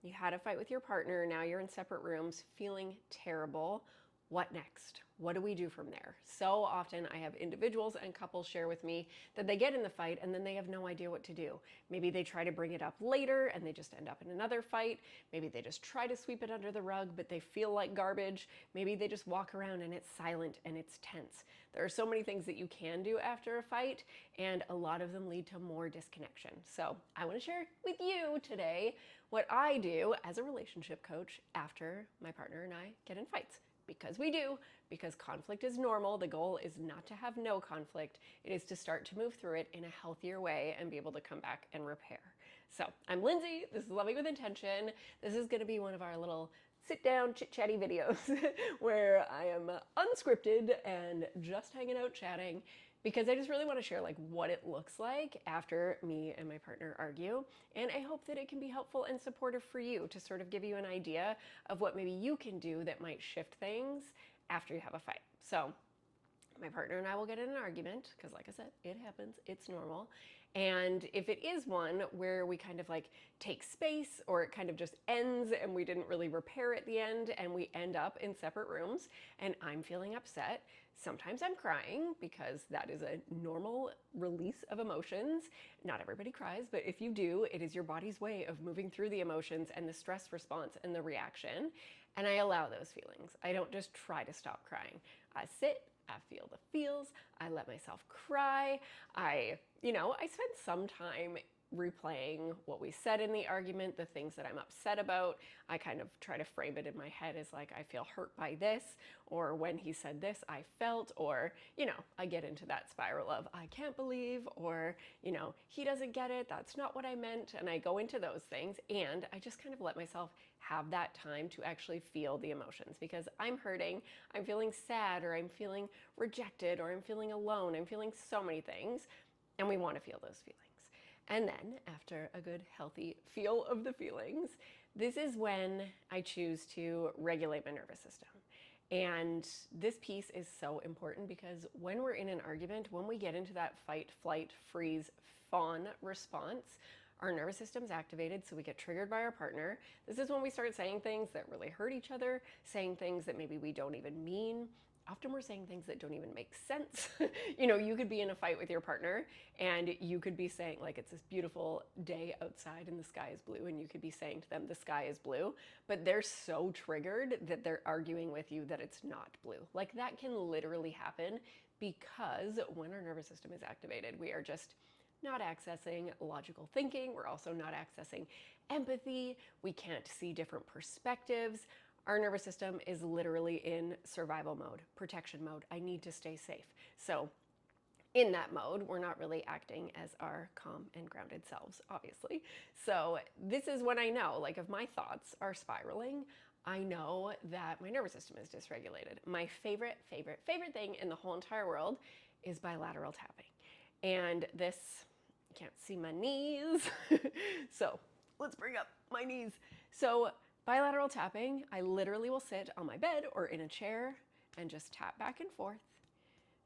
You had a fight with your partner, now you're in separate rooms, feeling terrible. What next? What do we do from there? So often I have individuals and couples share with me that they get in the fight and then they have no idea what to do. Maybe they try to bring it up later and they just end up in another fight. Maybe they just try to sweep it under the rug, but they feel like garbage. Maybe they just walk around and it's silent and it's tense. There are so many things that you can do after a fight, and a lot of them lead to more disconnection. So I want to share with you today what I do as a relationship coach after my partner and I get in fights. Because we do, because conflict is normal. The goal is not to have no conflict. It is to start to move through it in a healthier way and be able to come back and repair. So I'm Lindsay. This is Loving with Intention. This is going to be one of our little sit down chit chatty videos where I am unscripted and just hanging out chatting, because I just really want to share like what it looks like after me and my partner argue. And I hope that it can be helpful and supportive for you to sort of give you an idea of what maybe you can do that might shift things after you have a fight. So my partner and I will get in an argument because, like I said, it happens, it's normal. And if it is one where we kind of like take space, or it kind of just ends and we didn't really repair at the end and we end up in separate rooms and I'm feeling upset, sometimes I'm crying because that is a normal release of emotions. Not everybody cries, but if you do, it is your body's way of moving through the emotions and the stress response and the reaction. And I allow those feelings. I don't just try to stop crying. I sit, I feel the feels, I let myself cry. I spend some time replaying what we said in the argument, the things that I'm upset about. I kind of try to frame it in my head as like, I feel hurt by this, or when he said this, I felt, or, I get into that spiral of, I can't believe, or, he doesn't get it, that's not what I meant. And I go into those things and I just kind of let myself have that time to actually feel the emotions, because I'm hurting, I'm feeling sad, or I'm feeling rejected, or I'm feeling alone, I'm feeling so many things, and we want to feel those feelings. And then after a good healthy feel of the feelings, this is when I choose to regulate my nervous system. And this piece is so important because when we're in an argument, when we get into that fight, flight, freeze, fawn response, our nervous system's activated, so we get triggered by our partner. This is when we start saying things that really hurt each other, saying things that maybe we don't even mean. Often we're saying things that don't even make sense. You could be in a fight with your partner and you could be saying, like, it's this beautiful day outside and the sky is blue, and you could be saying to them, the sky is blue, but they're so triggered that they're arguing with you that it's not blue. Like, that can literally happen because when our nervous system is activated, we are just not accessing logical thinking. We're also not accessing empathy. We can't see different perspectives. Our nervous system is literally in survival mode, protection mode. I need to stay safe. So in that mode, we're not really acting as our calm and grounded selves, obviously. So this is when I know, like, if my thoughts are spiraling, I know that my nervous system is dysregulated. My favorite thing in the whole entire world is bilateral tapping. And this, you can't see my knees. So let's bring up my knees. So bilateral tapping, I literally will sit on my bed or in a chair and just tap back and forth,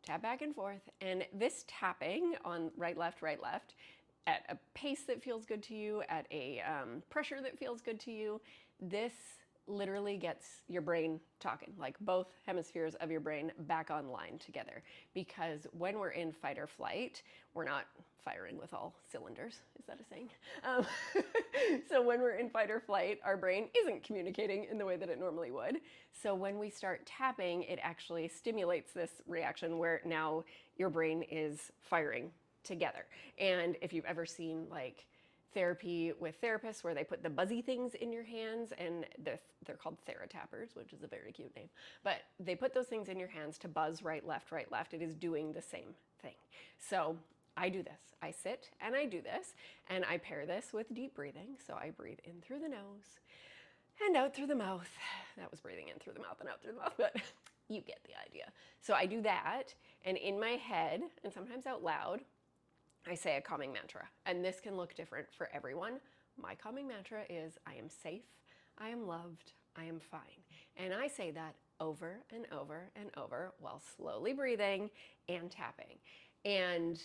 tap back and forth. And this tapping on right, left, at a pace that feels good to you, at a pressure that feels good to you, this literally gets your brain talking, like both hemispheres of your brain back online together. Because when we're in fight or flight, we're not firing with all cylinders. Is that a saying? So when we're in fight or flight, our brain isn't communicating in the way that it normally would. So when we start tapping, it actually stimulates this reaction where now your brain is firing together. And if you've ever seen like therapy with therapists where they put the buzzy things in your hands, and they're called TheraTappers, which is a very cute name, but they put those things in your hands to buzz right, left. It is doing the same thing. So I do this. I sit and I do this, and I pair this with deep breathing. So I breathe in through the nose and out through the mouth. That was breathing in through the mouth and out through the mouth, but you get the idea. So I do that, and in my head, and sometimes out loud, I say a calming mantra, and this can look different for everyone. My calming mantra is, I am safe, I am loved, I am fine. And I say that over and over and over while slowly breathing and tapping. And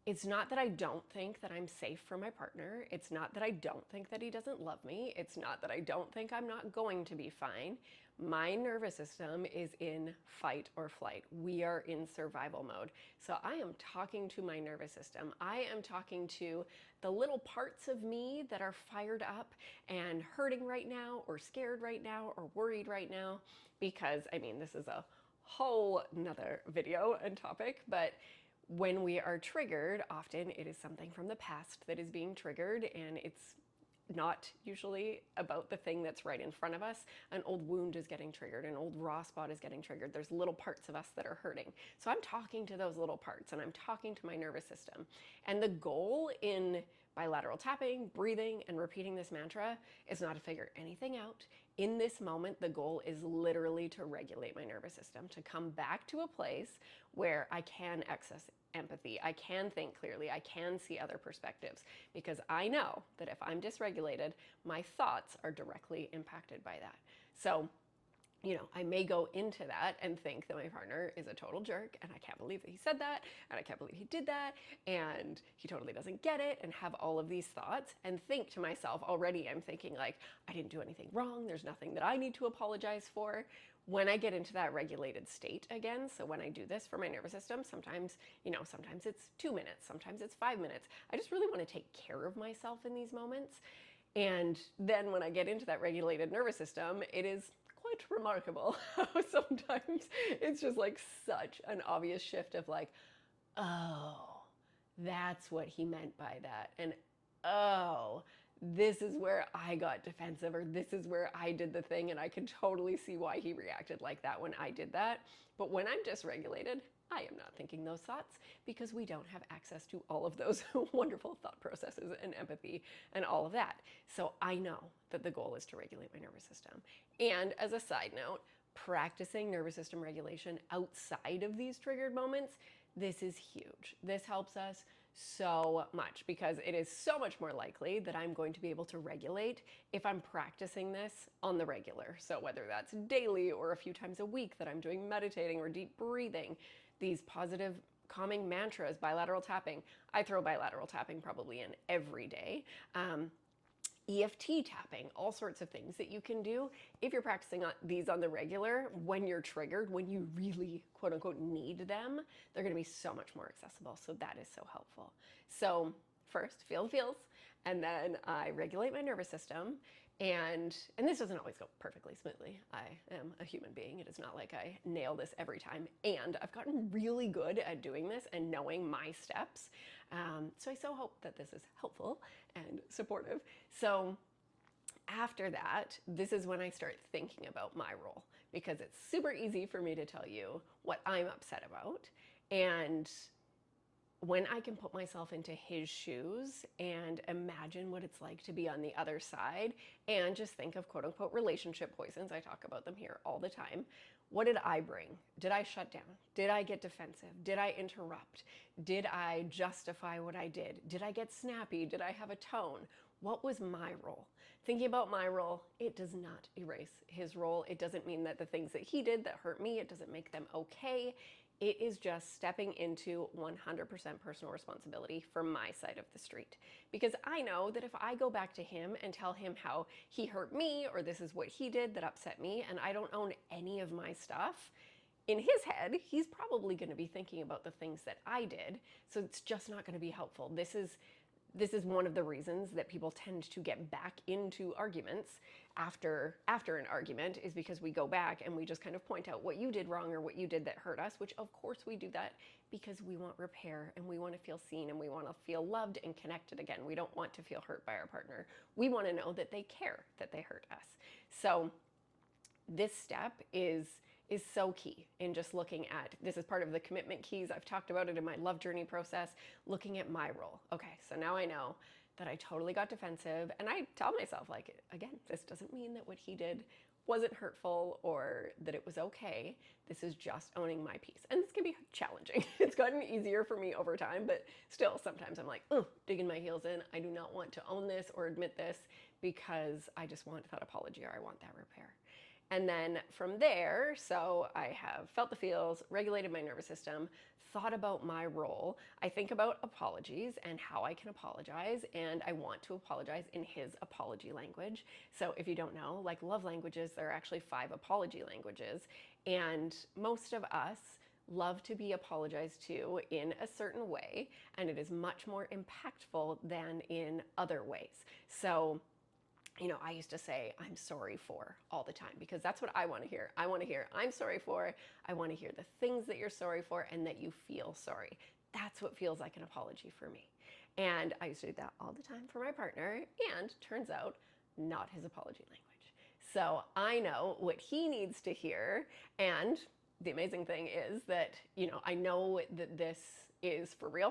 It's not that I don't think that I'm safe for my partner. It's not that I don't think that he doesn't love me. It's not that I don't think I'm not going to be fine. My nervous system is in fight or flight. We are in survival mode. So I am talking to my nervous system. I am talking to the little parts of me that are fired up and hurting right now, or scared right now, or worried right now. Because, I mean, this is a whole nother video and topic, but when we are triggered, often it is something from the past that is being triggered, and it's not usually about the thing that's right in front of us. An old wound is getting triggered, an old raw spot is getting triggered. There's little parts of us that are hurting. So I'm talking to those little parts, and I'm talking to my nervous system. And the goal in bilateral tapping, breathing, and repeating this mantra is not to figure anything out. In this moment, the goal is literally to regulate my nervous system, to come back to a place where I can access empathy, I can think clearly, I can see other perspectives, because I know that if I'm dysregulated, my thoughts are directly impacted by that. So, I may go into that and think that my partner is a total jerk, and I can't believe that he said that, and I can't believe he did that, and he totally doesn't get it, and have all of these thoughts and think to myself, already I'm thinking like, I didn't do anything wrong, there's nothing that I need to apologize for. When I get into that regulated state again, so when I do this for my nervous system, sometimes it's 2 minutes, sometimes it's 5 minutes. I just really want to take care of myself in these moments. And then when I get into that regulated nervous system, it is quite remarkable how sometimes it's just like such an obvious shift of like, oh, that's what he meant by that. And oh, this is where I got defensive, or this is where I did the thing, and I can totally see why he reacted like that when I did that. But when I'm dysregulated, I am not thinking those thoughts, because we don't have access to all of those wonderful thought processes and empathy and all of that. So I know that the goal is to regulate my nervous system. And as a side note, practicing nervous system regulation outside of these triggered moments, this is huge. This helps us so much, because it is so much more likely that I'm going to be able to regulate if I'm practicing this on the regular. So whether that's daily or a few times a week that I'm doing meditating or deep breathing, these positive calming mantras, bilateral tapping. I throw bilateral tapping probably in every day. EFT tapping, all sorts of things that you can do if you're practicing these on the regular. When you're triggered, when you really quote unquote need them, they're going to be so much more accessible. So that is so helpful. So first, feel the feels, and then I regulate my nervous system. And this doesn't always go perfectly smoothly. I am a human being. It is not like I nail this every time. And I've gotten really good at doing this and knowing my steps. So I so hope that this is helpful and supportive. So after that, this is when I start thinking about my role, because it's super easy for me to tell you what I'm upset about. And when I can put myself into his shoes and imagine what it's like to be on the other side, and just think of quote unquote relationship poisons, I talk about them here all the time. What did I bring? Did I shut down? Did I get defensive? Did I interrupt? Did I justify what I did? Did I get snappy? Did I have a tone? What was my role? Thinking about my role, it does not erase his role. It doesn't mean that the things that he did that hurt me, it doesn't make them okay. It is just stepping into 100% personal responsibility for my side of the street. Because I know that if I go back to him and tell him how he hurt me, or this is what he did that upset me, and I don't own any of my stuff, in his head, he's probably going to be thinking about the things that I did. So it's just not going to be helpful. This is one of the reasons that people tend to get back into arguments after an argument, is because we go back and we just kind of point out what you did wrong or what you did that hurt us, which of course we do that because we want repair and we want to feel seen and we want to feel loved and connected again. We don't want to feel hurt by our partner. We want to know that they care that they hurt us. So this step is so key in just looking at, this is part of the commitment keys. I've talked about it in my love journey process, looking at my role. Okay, so now I know that I totally got defensive, and I tell myself, like, again, this doesn't mean that what he did wasn't hurtful or that it was okay. This is just owning my piece. And this can be challenging. It's gotten easier for me over time, but still sometimes I'm like, digging my heels in. I do not want to own this or admit this, because I just want that apology or I want that repair. And then from there, so I have felt the feels, regulated my nervous system, thought about my role. I think about apologies and how I can apologize, and I want to apologize in his apology language. So if you don't know, like love languages, there are actually 5 apology languages, and most of us love to be apologized to in a certain way, and it is much more impactful than in other ways. So I used to say, I'm sorry for all the time because that's what I want to hear. I want to hear, I'm sorry for. I want to hear the things that you're sorry for and that you feel sorry. That's what feels like an apology for me. And I used to do that all the time for my partner, and turns out, not his apology language. So I know what he needs to hear. And the amazing thing is that, I know that this is for real,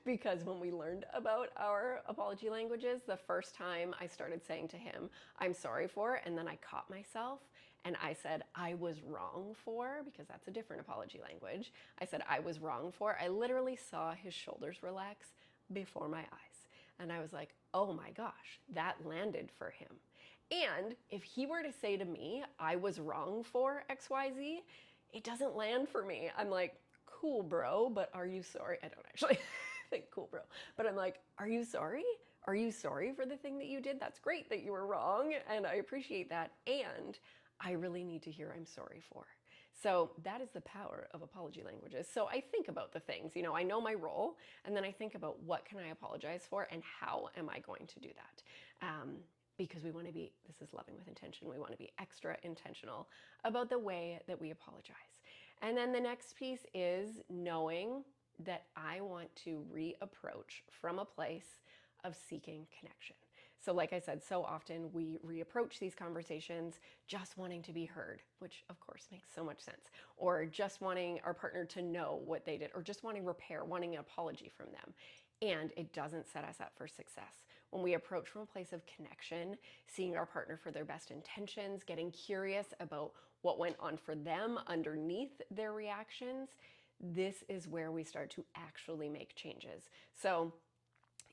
because when we learned about our apology languages, the first time I started saying to him, I'm sorry for, and then I caught myself and I said, I was wrong for, because that's a different apology language. I said, I was wrong for. I literally saw his shoulders relax before my eyes. And I was like, oh my gosh, that landed for him. And if he were to say to me, I was wrong for XYZ, it doesn't land for me. I'm like, cool, bro, but are you sorry? I don't actually think cool, bro, but I'm like, are you sorry? Are you sorry for the thing that you did? That's great that you were wrong, and I appreciate that. And I really need to hear I'm sorry for. So that is the power of apology languages. So I think about the things, I know my role, and then I think about what can I apologize for and how am I going to do that? Because we want to be, this is loving with intention, we want to be extra intentional about the way that we apologize. And then the next piece is knowing that I want to reapproach from a place of seeking connection. So like I said, so often we reapproach these conversations just wanting to be heard, which of course makes so much sense, or just wanting our partner to know what they did, or just wanting repair, wanting an apology from them. And it doesn't set us up for success. When we approach from a place of connection, seeing our partner for their best intentions, getting curious about what went on for them underneath their reactions, this is where we start to actually make changes. So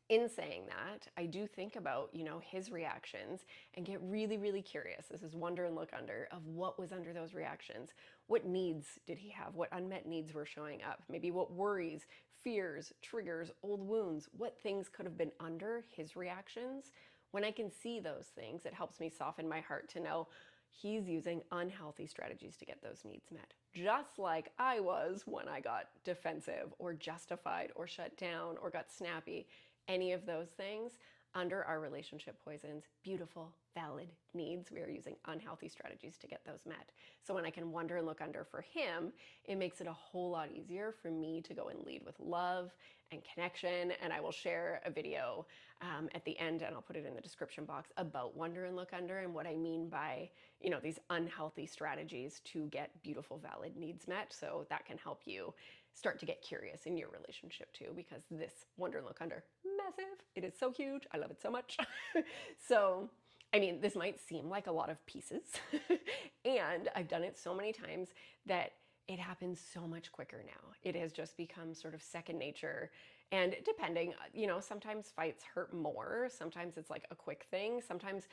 in saying that, I do think about, his reactions and get really, really curious. This is wonder and look under of what was under those reactions. What needs did he have? What unmet needs were showing up? Maybe what worries, fears, triggers, old wounds, what things could have been under his reactions? When I can see those things, it helps me soften my heart to know he's using unhealthy strategies to get those needs met. Just like I was when I got defensive or justified or shut down or got snappy. Any of those things under our relationship poisons, beautiful, valid needs. We are using unhealthy strategies to get those met. So when I can wonder and look under for him, it makes it a whole lot easier for me to go and lead with love and connection. And I will share a video at the end, and I'll put it in the description box, about wonder and look under and what I mean by, these unhealthy strategies to get beautiful, valid needs met. So that can help you start to get curious in your relationship too, because this wonder and look under, massive. It is so huge. I love it so much. So, this might seem like a lot of pieces, and I've done it so many times that it happens so much quicker now. It has just become sort of second nature. And depending, sometimes fights hurt more. Sometimes it's like a quick thing. Sometimes,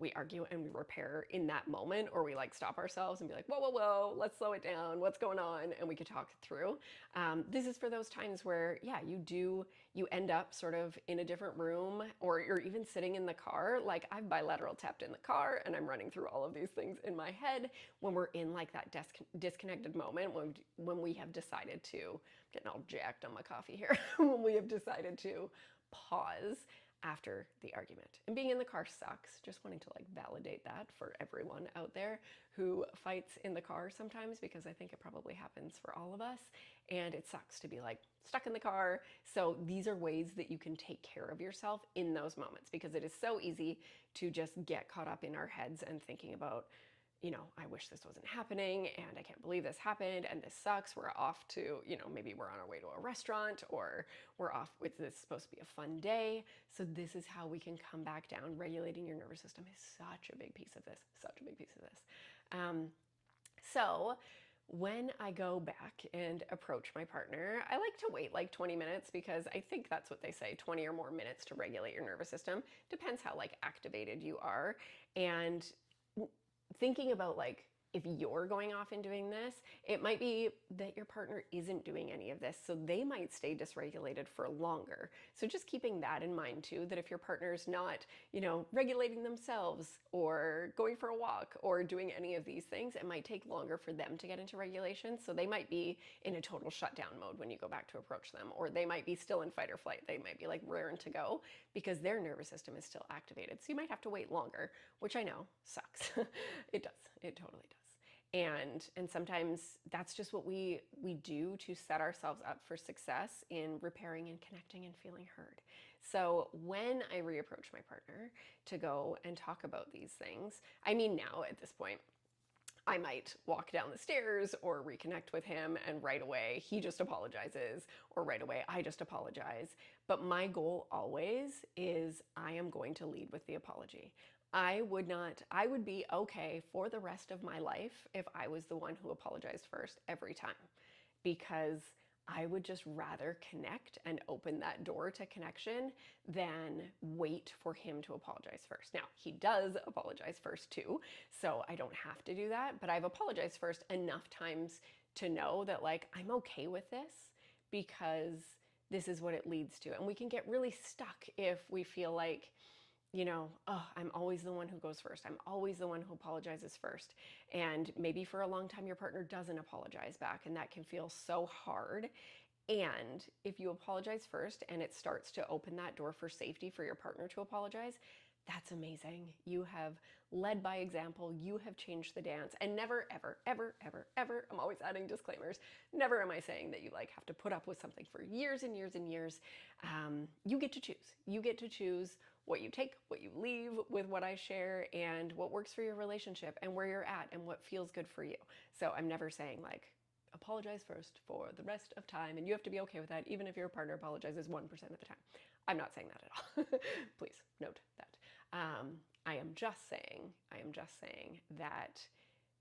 we argue and we repair in that moment, or we stop ourselves and be like, whoa, whoa, whoa, let's slow it down. What's going on? And we could talk it through. This is for those times where, you end up sort of in a different room, or you're even sitting in the car. Like I've bilateral tapped in the car and I'm running through all of these things in my head when we're in that disconnected moment, when we have decided to, getting all jacked on my coffee here, when we have decided to pause after the argument. And being in the car sucks. Just wanting to validate that for everyone out there who fights in the car sometimes, because I think it probably happens for all of us. And it sucks to be stuck in the car. So these are ways that you can take care of yourself in those moments, because it is so easy to just get caught up in our heads and thinking about, I wish this wasn't happening, and I can't believe this happened, and this sucks. We're off to, maybe we're on our way to a restaurant, or we're off with this supposed to be a fun day. So this is how we can come back down. Regulating your nervous system is such a big piece of this, So when I go back and approach my partner, I like to wait 20 minutes, because I think that's what they say, 20 or more minutes to regulate your nervous system. Depends how activated you are. And thinking about like, if you're going off and doing this, it might be that your partner isn't doing any of this, so they might stay dysregulated for longer. So just keeping that in mind too, that if your partner's not, regulating themselves or going for a walk or doing any of these things, it might take longer for them to get into regulation. So they might be in a total shutdown mode when you go back to approach them, or they might be still in fight or flight. They might be like raring to go because their nervous system is still activated. So you might have to wait longer, which I know sucks. It does. It totally does. And sometimes that's just what we do to set ourselves up for success in repairing and connecting and feeling heard. So when I reapproach my partner to go and talk about these things, I mean, now at this point, I might walk down the stairs or reconnect with him, and right away he just apologizes, or right away I just apologize. But my goal always is I am going to lead with the apology. I would be okay for the rest of my life if I was the one who apologized first every time, because I would just rather connect and open that door to connection than wait for him to apologize first. Now, he does apologize first too, so I don't have to do that, but I've apologized first enough times to know that like I'm okay with this because this is what it leads to. And we can get really stuck if we feel like, oh, I'm always the one who goes first. I'm always the one who apologizes first. And maybe for a long time your partner doesn't apologize back, and that can feel so hard. And if you apologize first and it starts to open that door for safety for your partner to apologize, that's amazing. You have led by example. You have changed the dance. And never, ever, ever, ever, ever, I'm always adding disclaimers. Never am I saying that you like have to put up with something for years and years and years. You get to choose. You get to choose what you take, what you leave with what I share, and what works for your relationship and where you're at and what feels good for you. So I'm never saying like, apologize first for the rest of time, and you have to be okay with that even if your partner apologizes 1% of the time. I'm not saying that at all. Please note that. I am just saying that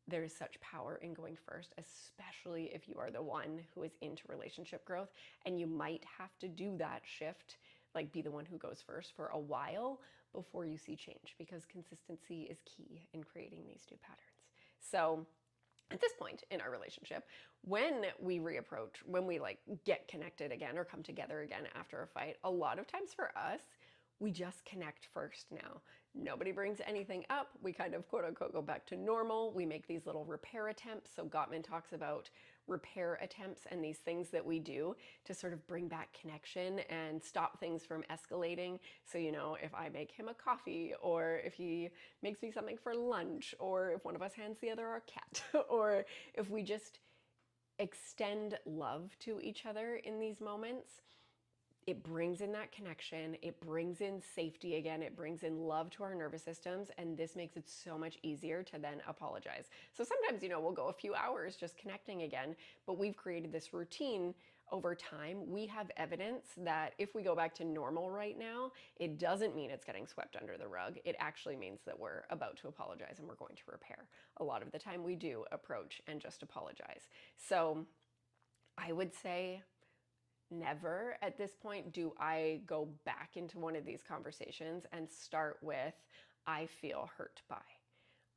there is such power in going first, especially if you are the one who is into relationship growth, and you might have to do that shift, like be the one who goes first for a while before you see change, because consistency is key in creating these new patterns. So at this point in our relationship, when we reapproach, when we like get connected again or come together again after a fight, a lot of times for us, we just connect first now. Nobody brings anything up. We kind of quote unquote go back to normal. We make these little repair attempts. So Gottman talks about repair attempts and these things that we do to sort of bring back connection and stop things from escalating. So, if I make him a coffee, or if he makes me something for lunch, or if one of us hands the other our cat, or if we just extend love to each other in these moments, it brings in that connection, it brings in safety again, it brings in love to our nervous systems, and this makes it so much easier to then apologize. So sometimes, we'll go a few hours just connecting again, but we've created this routine over time. We have evidence that if we go back to normal right now, it doesn't mean it's getting swept under the rug. It actually means that we're about to apologize and we're going to repair. A lot of the time we do approach and just apologize. So I would say, never at this point do I go back into one of these conversations and start with, I feel hurt by.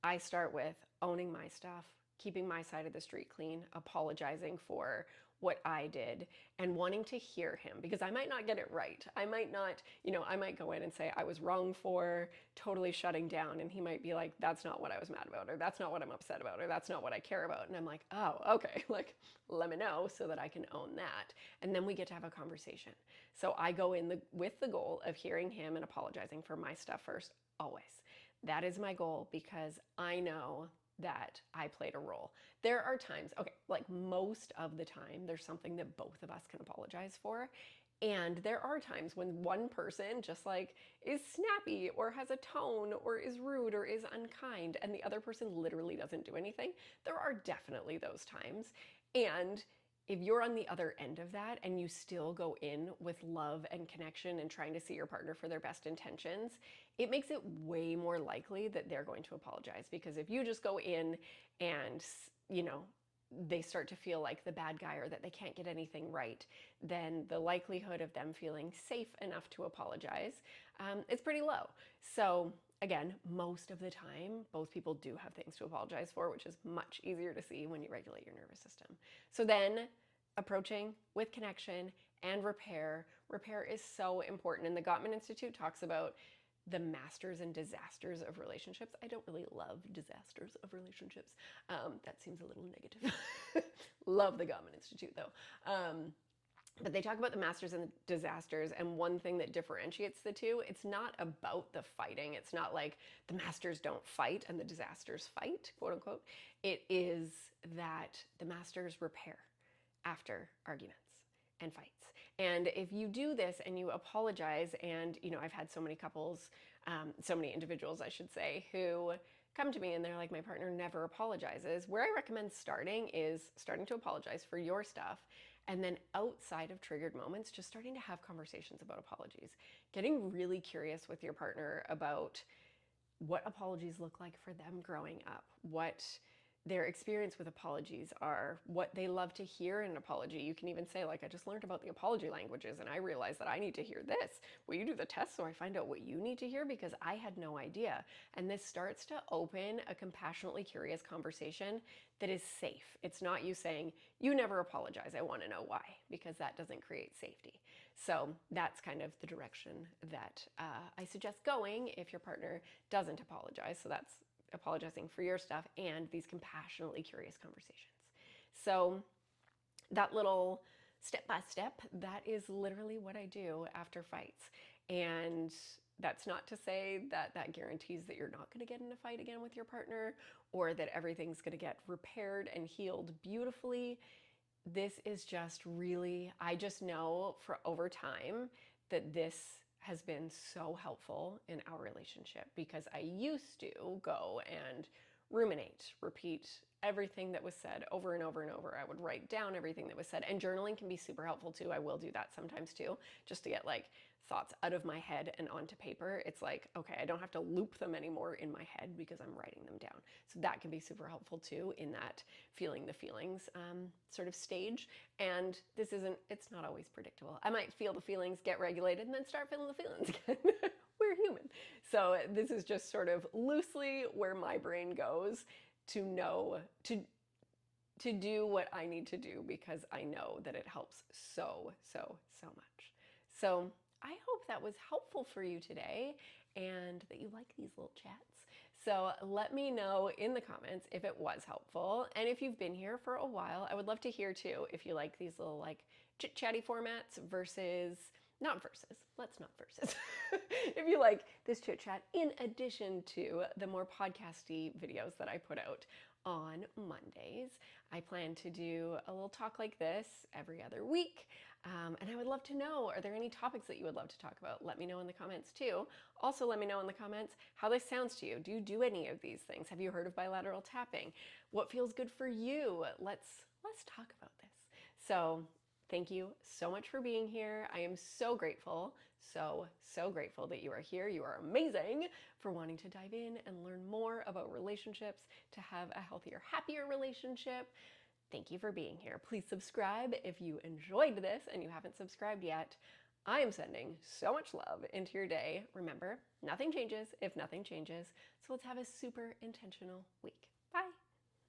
I start with owning my stuff, keeping my side of the street clean, apologizing for what I did, and wanting to hear him, because I might not get it right. I might not, I might go in and say I was wrong for totally shutting down, and he might be like, that's not what I was mad about, or that's not what I'm upset about, or that's not what I care about. And I'm like, oh, okay, like, let me know so that I can own that. And then we get to have a conversation. So I go in with the goal of hearing him and apologizing for my stuff first, always. That is my goal, because I know that I played a role. There are times, okay, like most of the time, there's something that both of us can apologize for. And there are times when one person just like is snappy or has a tone or is rude or is unkind, and the other person literally doesn't do anything. There are definitely those times. And if you're on the other end of that and you still go in with love and connection and trying to see your partner for their best intentions, it makes it way more likely that they're going to apologize. Because if you just go in and, they start to feel like the bad guy or that they can't get anything right, then the likelihood of them feeling safe enough to apologize is pretty low. So again, most of the time, both people do have things to apologize for, which is much easier to see when you regulate your nervous system. So then approaching with connection and repair. Repair is so important. And the Gottman Institute talks about the masters and disasters of relationships. I don't really love disasters of relationships. That seems a little negative. Love the Gottman Institute though. But they talk about the masters and the disasters, and one thing that differentiates the two, it's not about the fighting. It's not like the masters don't fight and the disasters fight, quote unquote. It is that the masters repair after arguments and fights. And if you do this and you apologize, and I've had so many couples, so many individuals, I should say, who come to me and they're like, my partner never apologizes. Where I recommend starting is starting to apologize for your stuff. And then outside of triggered moments, just starting to have conversations about apologies. Getting really curious with your partner about what apologies look like for them growing up, what their experience with apologies are, what they love to hear in an apology. You can even say, like, I just learned about the apology languages and I realized that I need to hear this. Will you do the test so I find out what you need to hear? Because I had no idea. And this starts to open a compassionately curious conversation that is safe. It's not you saying, you never apologize, I want to know why, because that doesn't create safety. So that's kind of the direction that I suggest going if your partner doesn't apologize. So that's apologizing for your stuff and these compassionately curious conversations. So that little step by step, that is literally what I do after fights. And that's not to say that that guarantees that you're not going to get in a fight again with your partner or that everything's going to get repaired and healed beautifully. This is just really, I just know for over time that this has been so helpful in our relationship, because I used to go and ruminate, repeat everything that was said over and over and over. I would write down everything that was said, and journaling can be super helpful too. I will do that sometimes too, just to get like thoughts out of my head and onto paper. It's like, okay, I don't have to loop them anymore in my head because I'm writing them down. So that can be super helpful too in that feeling the feelings sort of stage. And it's not always predictable. I might feel the feelings, get regulated, and then start feeling the feelings again. We're human. So this is just sort of loosely where my brain goes to know, to do what I need to do, because I know that it helps so much. So I hope that was helpful for you today and that you like these little chats. So let me know in the comments if it was helpful. And if you've been here for a while, I would love to hear too if you like these little like chit-chatty formats versus, not versus, let's not versus. If you like this chit-chat in addition to the more podcasty videos that I put out on Mondays. I plan to do a little talk like this every other week. And I would love to know, are there any topics that you would love to talk about? Let me know in the comments too. Also, let me know in the comments how this sounds to you. Do you do any of these things? Have you heard of bilateral tapping? What feels good for you? Let's talk about this. So thank you so much for being here. I am so grateful, so grateful that you are here. You are amazing for wanting to dive in and learn more about relationships, to have a healthier, happier relationship. Thank you for being here. Please subscribe if you enjoyed this and you haven't subscribed yet. I am sending so much love into your day. Remember, nothing changes if nothing changes. So let's have a super intentional week.